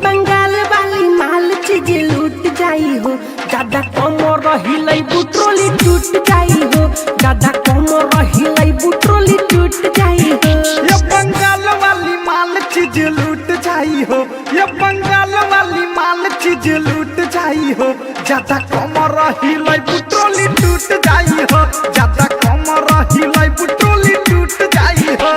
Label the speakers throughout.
Speaker 1: बंगाल वाली माल चीज लूट जाई हो। ज्यादा कमर हिलाई बुट्रोली टूट जाई हो। ज्यादा कमर हिलाई बुट्रोली टूट जाई हो।
Speaker 2: ये बंगाल वाली माल चीज लूट जाई हो। ये बंगाल वाली माल चीज लूट जाई हो। ज्यादा कमर हिलाई बुट्रोली टूट जाई हो। ज्यादा कमर हिलाई बुट्रोली टूट जाई हो।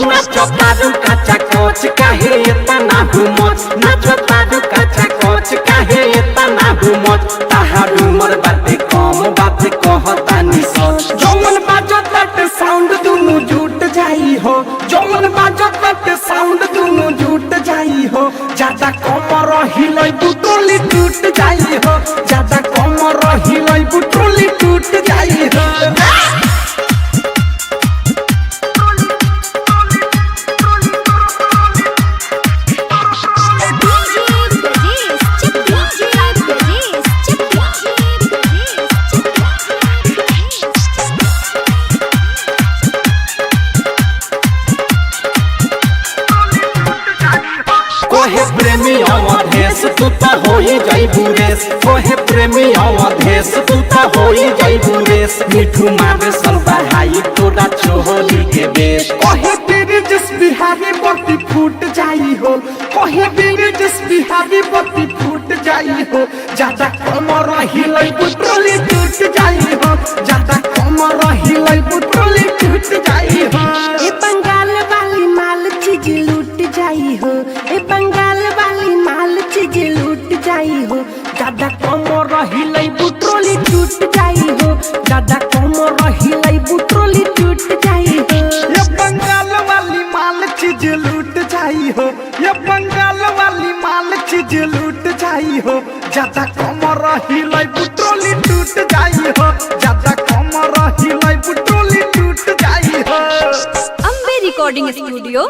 Speaker 1: नाचो काचा कोच काहे इतना घुमत। नाचो तारू काचा कोच काहे इतना घुमत। ताहा डूमर बाते कम बाते कहता नि सच। जौन बाजो तट साउंड दुनु जुट जाई हो। जौन बाजो तट साउंड दुनु जुट जाई हो। ज्यादा कमर हिलाई बुट्रोली टूट जाई हो। ज्यादा कमर हिलाई बुट्रोली टूट जाई हो। कोहे प्रेमी अवधेश तू तो होई जाई बुरेश। कोहे प्रेमी अवधेश तू तो होई जाई बुरेश। मिठू मारे सल बढ़ाई तोरा चोहली के बेश।
Speaker 2: कोहे तेरे जिस बिहारी बत्ती फूट जाई हो। कोहे तेरे जिस बिहारी बत्ती फूट जाई हो। ज्यादा कमर हिलाई बुट्रोली टूट जाई हो। ज्यादा कमर हिलाई बुट्रोली टूट जाई हो।
Speaker 1: ए बंगाल वाली माल चीज लूट जाई हो। ए बंगाल वाली माल चीज लूट जाई हो। ज्यादा कमर हिलाई बुट्रोली टूट जाई हो। ज्यादा कमर हिलाई बुट्रोली टूट जाई हो।
Speaker 2: ये बंगाल वाली माल चीज लूट जाई हो। ये बंगाल वाली माल चीज लूट जाई हो। ज्यादा कमर हिलाई बुट्रोली टूट जाई हो। ज्यादा कमर हिलाई बुट्रोली टूट जाई हो।
Speaker 3: Ambe recording studio.